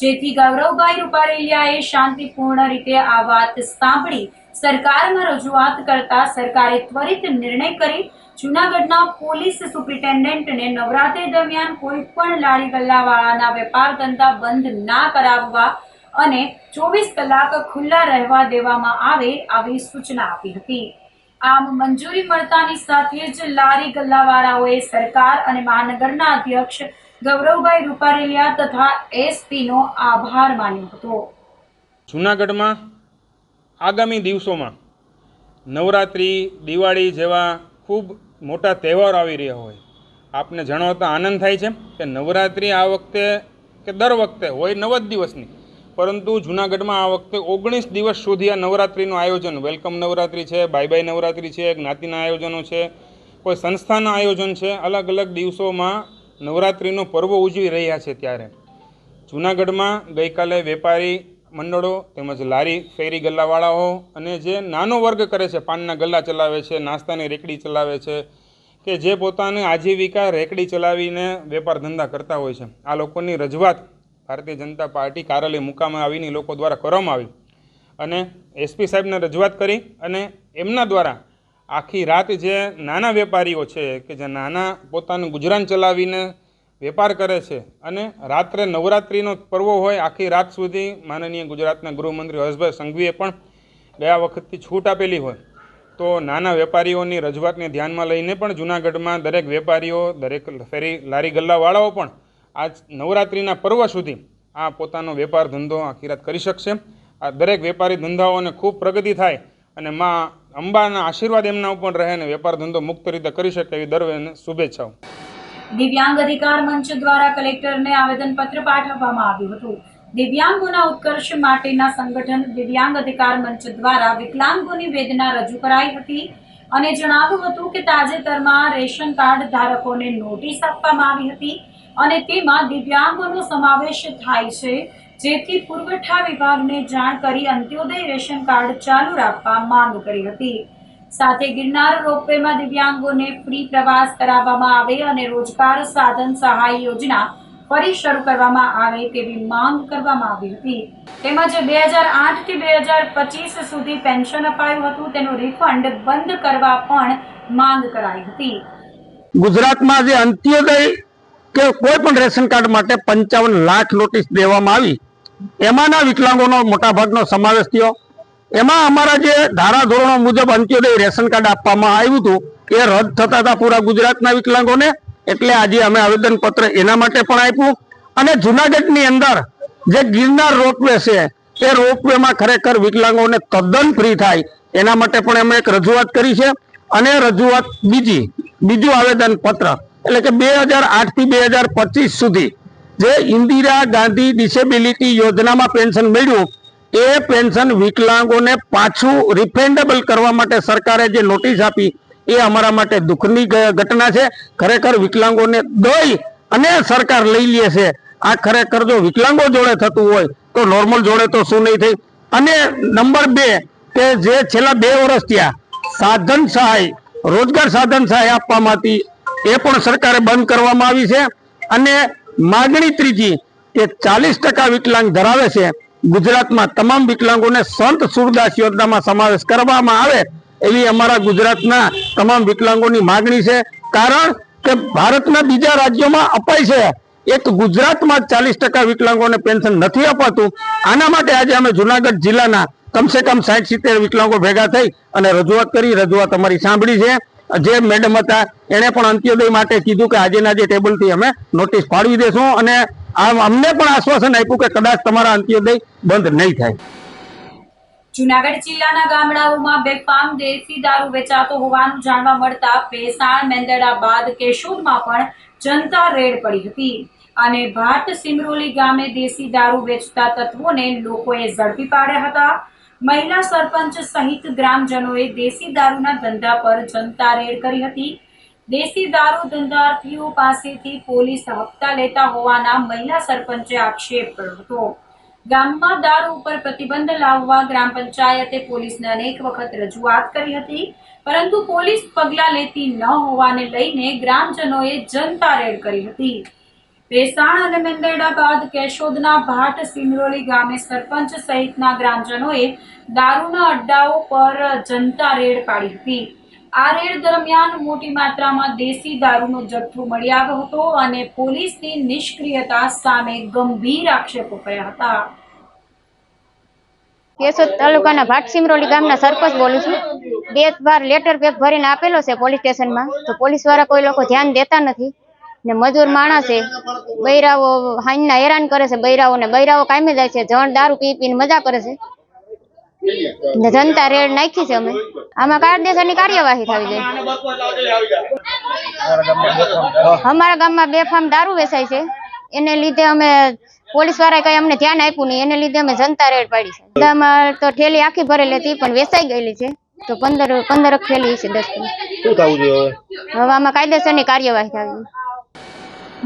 જેથી ગૌરવભાઈ રૂપારેલિયાએ શાંતિપૂર્ણ રીતે આ વાત સાંભળી સરકારમાં રજૂઆત કરતા સરકારે ત્વરિત નિર્ણય કરી જુનાગઢના પોલીસ સુપ્રિન્ટેન્ડન્ટને નવરાત્રી દરમિયાન કોઈ પણ લારી ગલ્લાવાળાના વેપાર ધંધા બંધ ના કરાવવા અને 24 કલાક ખુલ્લા રહેવા દેવામાં આવે આવી સૂચના આપી હતી. આમ મંજૂરી મળતાની સાથે જ લારી ગલ્લાવાળાઓએ સરકાર અને મહાનગરના અધ્યક્ષ ગૌરવભાઈ રૂપારેલિયા તથા એસપીનો આભાર માન્યો હતો. જૂનાગઢમાં આગામી દિવસોમાં નવરાત્રિ, દિવાળી જેવા ખૂબ મોટા તહેવારો આવી રહ્યા હોય, આપને જણાવતા આનંદ થાય છે કે નવરાત્રિ આ વખતે કે દર વખતે હોય 9 જ દિવસની, પરંતુ જૂનાગઢમાં આ વખતે 19 દિવસ સુધી આ નવરાત્રિનું આયોજન, વેલકમ નવરાત્રિ છે, બાય બાય નવરાત્રિ છે, જ્ઞાતિના આયોજનો છે, કોઈ સંસ્થાના આયોજન છે, અલગ અલગ દિવસોમાં નવરાત્રિનો પર્વ ઉજવી રહ્યા છે. ત્યારે જૂનાગઢમાં ગઈકાલે વેપારી મંડળો તેમજ લારી ફેરી ગલ્લાવાળાઓ અને જે નાનો વર્ગ કરે છે, પાનના ગલ્લા ચલાવે છે, નાસ્તાની રેકડી ચલાવે છે, કે જે પોતાની આજીવિકા રેકડી ચલાવીને વેપાર ધંધા કરતા હોય છે, આ લોકોની રજૂઆત ભારતીય જનતા પાર્ટી કાર્યાલય મુકામે આવીને લોકો દ્વારા કરવામાં આવી અને એસપી સાહેબને રજૂઆત કરી અને એમના દ્વારા આખી રાત જે નાના વેપારીઓ છે કે જે નાના પોતાનું ગુજરાન ચલાવીને વેપાર કરે છે અને રાત્રે નવરાત્રિનો પર્વ હોય આખી રાત સુધી માનનીય ગુજરાતના ગૃહમંત્રી હર્ષભાઈ સંઘવીએ પણ ગયા વખતથી છૂટ આપેલી હોય, તો નાના વેપારીઓની રજૂઆતને ધ્યાનમાં લઈને પણ જૂનાગઢમાં દરેક વેપારીઓ, દરેક ફેરી લારી ગલ્લાવાળાઓ પણ આજ નવરાત્રિના પર્વ સુધી આ પોતાનો વેપાર ધંધો આખી રાત કરી શકશે. આ દરેક વેપારી ધંધાઓને ખૂબ પ્રગતિ થાય અને માં અંબાના આશીર્વાદ એમના ઉપર રહે અને વેપાર ધંધો મુક્ત રીતે કરી શકે એવી દરવેને શુભેચ્છાઓ. દિવ્યાંગ અધિકાર મંચ દ્વારા કલેક્ટરને આવેદનપત્ર પાઠવવામાં આવ્યું હતું. દિવ્યાંગોના ઉત્કર્ષ માટેના સંગઠન દિવ્યાંગ અધિકાર મંચ દ્વારા વિકલાંગોની વેદના રજૂ કરાઈ હતી અને જણાવ્યું હતું કે તાજેતરમાં રેશન કાર્ડ ધારકોને નોટિસ આપવામાં આવી હતી અને તેમાં દિવ્યાંગોનો સમાવેશ થાય છે, જેથી પુરવઠા વિભાગને જાણ કરી અંત્યોદય રેશન કાર્ડ ચાલુ રાખવા માંગ કરી હતી. સાથે ગિરનાર રોપવેમાં દિવ્યાંગોને ફ્રી પ્રવાસ કરાવવામાં આવે અને રોજગાર સાધન સહાય યોજના ફરી શરૂ કરવામાં આવે તેવી માંગ કરવામાં આવી હતી. તેમજ 2008 થી 2025 સુધી પેન્શન અપાયું હતું તેનું રિફંડ બંધ કરવા પણ માંગ કરાઈ હતી. ગુજરાતમાં જે અંત્યોદય કે કોઈ પણ રેશન કાર્ડ માટે 55 લાખ નોટિસ દેવામાં આવી, એમાંના વિકલાંગોનો મોટાભાગનો સમાવેશ થયો. એમાં અમારા જે ધારાધોરણો મુજબ અંત્યોદય રેશન કાર્ડ આપવામાં આવ્યું હતું એ રદ થતા હતા પૂરા ગુજરાતના વિકલાંગોને, એટલે આજે અમે આવેદન પત્ર એના માટે પણ આપ્યું. અને જુનાગઢની અંદર જે ગિરનાર રોપવે છે એ રોપવેમાં ખરેખર વિકલાંગોને તદ્દન ફ્રી થાય એના માટે પણ અમે એક રજૂઆત કરી છે. અને રજૂઆત બીજું આવેદન પત્ર એટલે કે 2008 થી 2025 સુધી જે ઇન્દિરા ગાંધી ડિસેબિલિટી યોજનામાં પેન્શન મળ્યું એ પેન્શન વિકલાંગોને પાછું રિફંડેબલ કરવા માટે સરકારે જે નોટિસ આપી એ અમારા માટે દુઃખની ઘટના છે. ખરેખર વિકલાંગોને દઈ અને સરકાર લઈ લે છે. આ ખરેખર જો વિકલાંગો જોડે થતું હોય તો નોર્મલ જોડે તો શું નહીં થઈ. અને નંબર 2 કે જે છેલ્લા 2 વર્ષ થયા સાધન સહાય, રોજગાર સાધન સહાય આપવામાં હતી એ પણ સરકારે બંધ કરવામાં આવી છે. અને માગણી ત્રીજી કે 40% વિકલાંગ ધરાવે છે ગુજરાતમાં તમામ વિકલાંગોને સંત સુરદાસ યોજનામાં સમાવેશ કરવામાં આવે એવી અમારા ગુજરાતના તમામ વિકલાંગોની માગણી છે. કારણ કે ભારતના બીજા રાજ્યોમાં અપાય છે, એક ગુજરાતમાં 40% વિકલાંગોને પેન્શન નથી અપાતું. આના માટે આજે અમે જુનાગઢ જિલ્લાના કમસે કમ 60-70 વિકલાંગો ભેગા થઈ અને રજૂઆત કરી. રજૂઆત અમારી સાંભળી છે. જે મેડમ હતા એણે પણ અંત્યોદય માટે કીધું કે આજેના જે ટેબલથી અમે નોટિસ ફાળવી દેશું અને અમને પણ આશ્વાસન આપ્યું કે કદાચ તમારા અંત્યોદય બંધ નહીં થાય. જૂનાગઢ જિલ્લાના ગામડાઓમાં બેફામ દેશી દારૂ વેચાતો હોવાનું જાણવા મળતા ભેસાણ, મેંદરડા બાદ કેશોદમાં પણ જનતા રેડ પડી હતી અને ભાટ સિમરોલી ગામે દેશી દારૂ વેચતા તત્વોને લોકોએ ઝડપી પાડ્યા હતા. મહિલા સરપંચ સહિત ગ્રામજનોએ દેશી દારૂના ધંધા પર જનતા રેડ કરી હતી. દેશી દારૂ ધંધાર્થીઓ પાસેથી પોલીસ હપ્તા લેતા હોવાના મહિલા સરપંચે આક્ષેપ કર્યો હતો. ગામમાં દારૂ ઉપર પ્રતિબંધ લાવવા ગ્રામ પંચાયતે પોલીસને અનેક વખત રજૂઆત કરી હતી, પરંતુ પોલીસ પગલાં લેતી ન હોવાને લઈને ગ્રામજનોએ જનતા રેડ કરી હતી. ભેસાણ અને મેંદરડા બાદ કેશોદના ભાટ સિમરોલી ગામે સરપંચ સહિતના ગ્રામજનોએ દારૂના અડ્ડાઓ પર જનતા રેડ પાડી હતી. આ રેડ દરમિયાન મોટી માત્રામાં દેશી દારૂનો જથ્થો મળી આવ્યો હતો અને પોલીસની નિષ્ક્રિયતા સામે ગંભીર આક્ષેપો કર્યા હતા. કેશોદ તાલુકાના ભાટ સિમરોલી ગામના સરપંચ બોલું છું. 2 વાર લેટર પેક ભરીને આપેલો છે પોલીસ સ્ટેશનમાં, તો પોલીસ વાળા કોઈ લોકો ધ્યાન દેતા નથી. ને મજૂર માણસ છે, બૈરાઓ હાઈના હેરાન કરે છે. બૈરાઓ કાયમી જાય છે, જણ દારૂ પી પીને મજા કરે છે. જનતા રેડ નાખી છે અમે. આમાં કાયદેસરની કાર્યવાહી થવી જોઈએ. અમારા ગામમાં બેફામ દારૂ વેચાય છે, એને લીધે અમે પોલીસ વાળાએ કઈ અમને ધ્યાન આપ્યું નહીં, એને લીધે અમે જનતા રેડ પાડી છે. બધામાં તો ઠેલી આખી ભરેલી હતી પણ વેચાઈ ગયેલી છે, તો 15 ઠેલી છે. 10 શું થવું જોઈએ હવે? આમાં કાયદેસરની કાર્યવાહી થવી.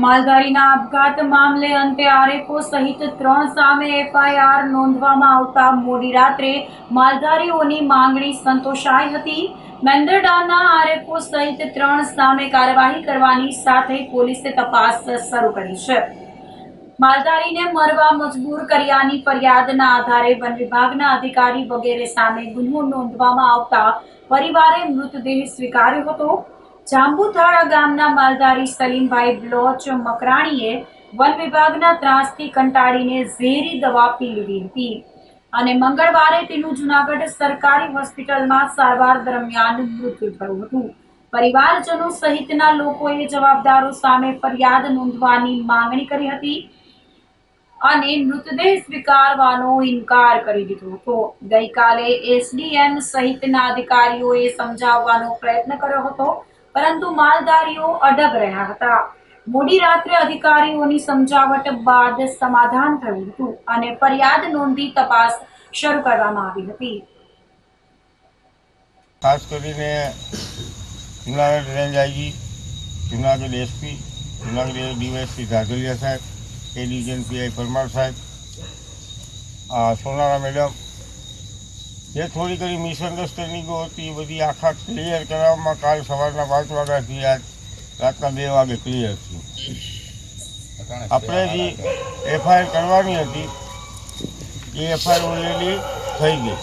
માલધારીના આપઘાત મામલે અંતે આરએફઓ સહિત 3 સામે એફઆઈઆર નોંધવામાં આવતા મોડી રાત્રે માલધારીઓની માંગણી સંતોષાઈ હતી. મેંદરડાના આરએફઓ સહિત 3 સામે કાર્યવાહી કરવાની સાથે પોલીસે તપાસ શરૂ કરી છે. માલધારીને મરવા મજબૂર કર્યાની ફરિયાદના આધારે વન વિભાગના અધિકારી વગેરે સામે ગુનો નોંધવામાં આવતા પરિવારે મૃતદેહ સ્વીકાર્યો હતો. જાંબુથાળા ગામના માલધારી સલીમભાઈ બ્લોચ મકરાણીએ વન વિભાગના ત્રાસથી કંટાળીને ઝેરી દવા પી લીધી હતી અને મંગળવારે તેનું જૂનાગઢ સરકારી હોસ્પિટલમાં સારવાર દરમિયાન મૃત્યુ થયું હતું. પરિવારજનો સહિતના લોકોએ જવાબદારો સામે ફરિયાદ નોંધવાની માંગણી કરી હતી અને મૃતદેહ સ્વીકારવાનો ઇનકાર કરી દીધો હતો. ગઈકાલે એસડીએમ સહિતના અધિકારીઓએ સમજાવવાનો પ્રયત્ન કર્યો હતો, પરંતુ માલધારીઓ અડગ રહ્યા હતા. મોડી રાત્રે અધિકારીઓની સમજાવટ બાદ સમાધાન થયું હતું અને ફરિયાદ નોંધી તપાસ શરૂ કરવામાં આવી હતી. ખાસ કરીને Junagadh range IG, Junagadh SP, Junagadh DySP Dhadhaliya સાહેબ, એ ડિવિઝન પીઆઈ પરમાર સાહેબ, સોનારા મેડમ, જે થોડી ઘણી મિસઅન્ડરસ્ટેન્ડિંગો હતી એ બધી આખા ક્લિયર કરવામાં કાલ સવારના 5 વાગ્યાથી આજ રાતના 2 વાગે ક્લિયર થયું. આપણે જે એફઆઈઆર કરવાની હતી એ એફઆઈઆર ઓલરેડી થઈ ગઈ.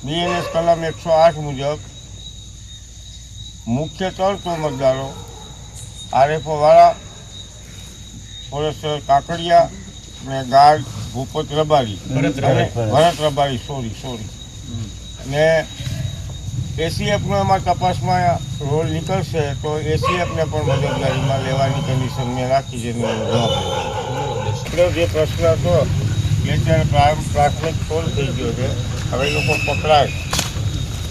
બીએનએસ કલમ 108 મુજબ મુખ્ય 3 તોમતદારો, આરએફઓવાળા ફોરેસ્ટર કાકડિયા અને ગાર્ડ ભૂપત રબારી ભરત રબારી સોરી ને એસીએફનો એમાં તપાસમાં રોલ નીકળશે તો એસીએફને પણ મદદગારીમાં લેવાની કન્ડિશન મેં રાખી છે. જે પ્રશ્ન હતો એ અત્યારે પ્રાથમિક સોલ્વ થઈ ગયો છે. હવે લોકો પકડાય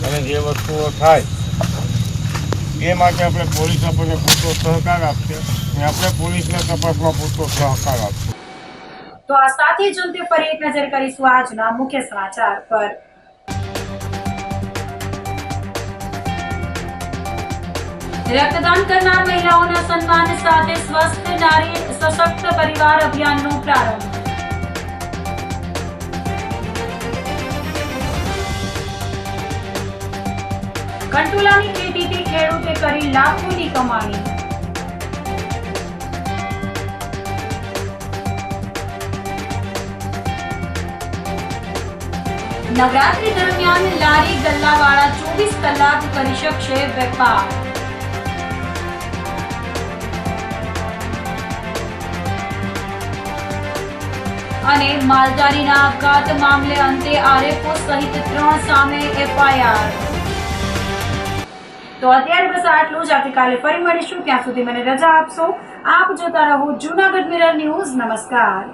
અને જે વસ્તુઓ થાય એ માટે આપણે પોલીસ આપણને પૂરતો સહકાર આપશે અને આપણે પોલીસને તપાસમાં પૂરતો સહકાર આપશે. તો આ સાથે જ અંતે ફરી એક નજર કરીશું આજના મુખ્ય સમાચાર પર. રક્તદાન કરનાર મહિલાઓના સન્માન સાથે સ્વસ્થ નારી સશક્ત પરિવાર અભિયાનનો પ્રારંભ. કંટોલાની ખેતીથી ખેડૂતે કરી લાખોની કમાણી. નવરાત્રી દરમિયાન લારી ગલ્લાવાળા 24 કલાક કરી શકશે વેપાર. અને માલધારીના આપઘાત મામલે અંતે આરએફઓ સહિત 3 સામે એફઆઈઆર. તો અત્યારે બસ આટલું જ. આવતીકાલે ફરી મળીશું. ત્યાં સુધી મને રજા આપશો. આપ જોતા રહો જૂનાગઢ મિરર ન્યૂઝ. નમસ્કાર.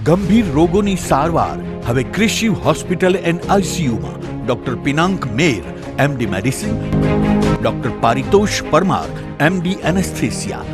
ગંભીર રોગોની સારવાર હવે કૃષિ હોસ્પિટલ એન્ડ આઈસીયુમાં doctor Pinank Mer MD medicine, doctor Paritosh Parmar MD anaesthesia,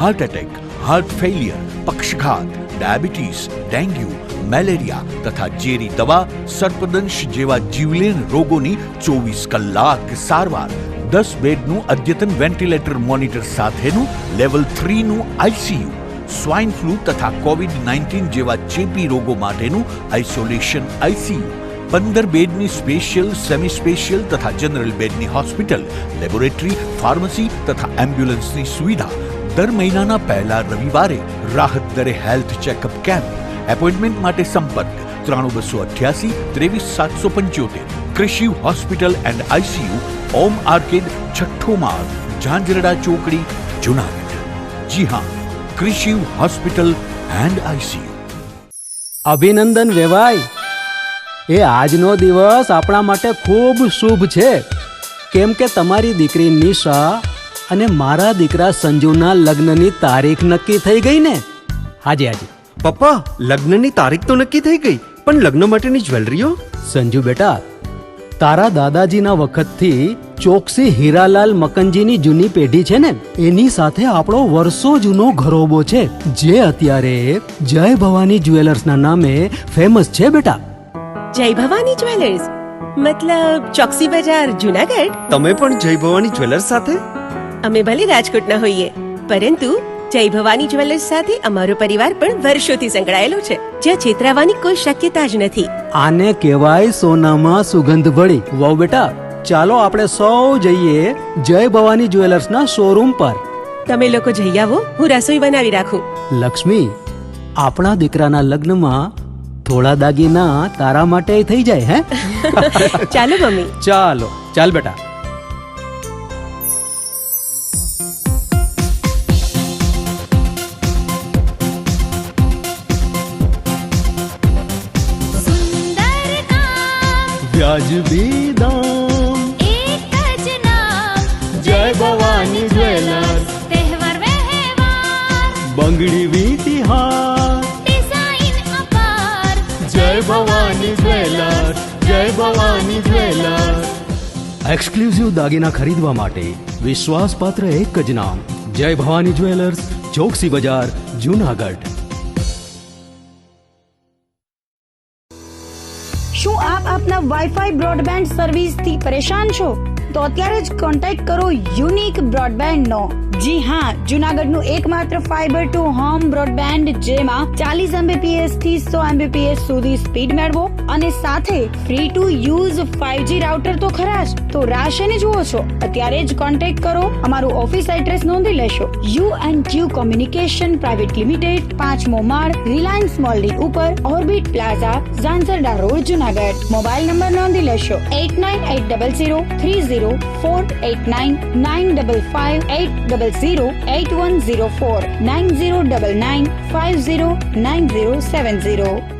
heart attack, heart failure, પક્ષઘાત, ડાયાબિટીસ, ડેન્ગ્યુ, મેલેરિયા તથા ઝેરી દવા, સર્પદંશ જેવા જીવલેણ રોગોની 24 કલાક સારવાર. 10 બેડનું અદ્યતન વેન્ટિલેટર મોનિટર સાથેનું લેવલ 3નું આઈસીયુ, સ્વાઇન ફ્લૂ તથા કોવિડ-19 જેવા ચેપી રોગો માટેનું આઇસોલેશન આઈસીયુ, 15 બેડની સ્પેશિયલ, સેમી સ્પેશિયલ તથા જનરલ બેડની હોસ્પિટલ, લેબોરેટરી, ફાર્મસી તથા એમ્બ્યુલન્સની સુવિધા. દર મહિનાના પહેલા રવિવારે રાહત દરે હેલ્થ ચેકઅપ કેમ્પ. એપોઇન્ટમેન્ટ માટે સંપર્ક 9288 23775. કૃષિ hospital and ICU, Om arcade, છઠ્ઠો માળ, ઝાંઝરડા ચોકડી, જૂનાગઢ. જી હા, કૃષિ હોસ્પિટલ એન્ડ આઈસીયુ. અભિનંદન વેવાઈ. એ આજનો દિવસ આપણા માટે ખૂબ શુભ છે, કેમ કે તમારી દીકરી નિશા અને મારા દીકરા સંજુના લગ્નની તારીખ નક્કી થઈ ગઈ ને. હાજી. પપ્પા, લગ્નની તારીખ તો નક્કી થઈ ગઈ, પણ લગ્ન માટેની જ્વેલરીઓ? સંજુ બેટા, તારા દાદાજીના વખતથી ચોકસી હીરાલાલ મકનજીની જૂની પેઢી છે ને, એની સાથે આપણો વર્ષો જૂનો ઘરોબો છે, જે અત્યારે જય ભવાની જ્વેલર્સના નામે ફેમસ છે બેટા. જય ભવાની જ્વેલર્સ મતલબ ચોકસી બજાર, જૂનાગઢ? તમે પણ જય ભવાની જ્વેલર્સ સાથે? અમે ભલે રાજકોટના હોઈએ, પરંતુ જય ભવાની જ્વેલર્સ સાથે અમારો પરિવાર પણ વર્ષોથી સંકળાયેલો છે, જ્યાં છેતરાવાની કોઈ શક્યતા જ નથી. આને કહેવાય સોનામાં સુગંધ ભળી. વાવ બેટા, ચાલો આપણે સૌ જઈએ જય ભવાની જ્વેલર્સના શોરૂમ પર. તમે લોકો જઈ આવો, હું રસોઈ બનાવી રાખું. લક્ષ્મી, આપણા દીકરાના લગ્નમાં થોડા દાગીના તારા માટે થઈ જાય. હે ચાલો મમ્મી. ચાલ બેટા. વ્યાજબી દામ, એક જ નામ, જય ભવાની જ્વેલર્સ. તહેવાર વ્યવહાર, બંગડી વીટી હાર, ડિઝાઇન અપાર, જય ભવાની જ્વેલર્સ, જય ભવાની જ્વેલર્સ. એક્સક્લુઝિવ દાગીના ખરીદવા માટે વિશ્વાસપાત્ર એક જ નામ, જય ભવાની જ્વેલર્સ, ચોકસી બજાર, જૂનાગઢ. શું આપ આપના વાઈફાઈ બ્રોડબેન્ડ સર્વિસથી પરેશાન છો? તો અત્યારે જ કોન્ટેક્ટ કરો યુનિક બ્રોડબેન્ડ નો. જી હા, જુનાગઢનું એકમાત્ર ફાઈબર ટુ હોમ બ્રોડબેન્ડ જેમાં 40 Mbps થી 100 Mbps સુધી સ્પીડ મેળવો અને સાથે free to use 5G router તો ખરા જ. તો રાહ શેની જુઓ છો? અત્યારે જ કોન્ટેક્ટ કરો. અમારું ઓફિસ એડ્રેસ નોંધી લેશો. U&Q કોમ્યુનિકેશન પ્રાઇવેટ લિમિટેડ, 5મો માળ, રિલાયન્સ મોલની ઉપર, orbit plaza, Zanzarda road, Junagadh. Mobile number નોંધી લેશો 8980030489 95580808104 9099509070.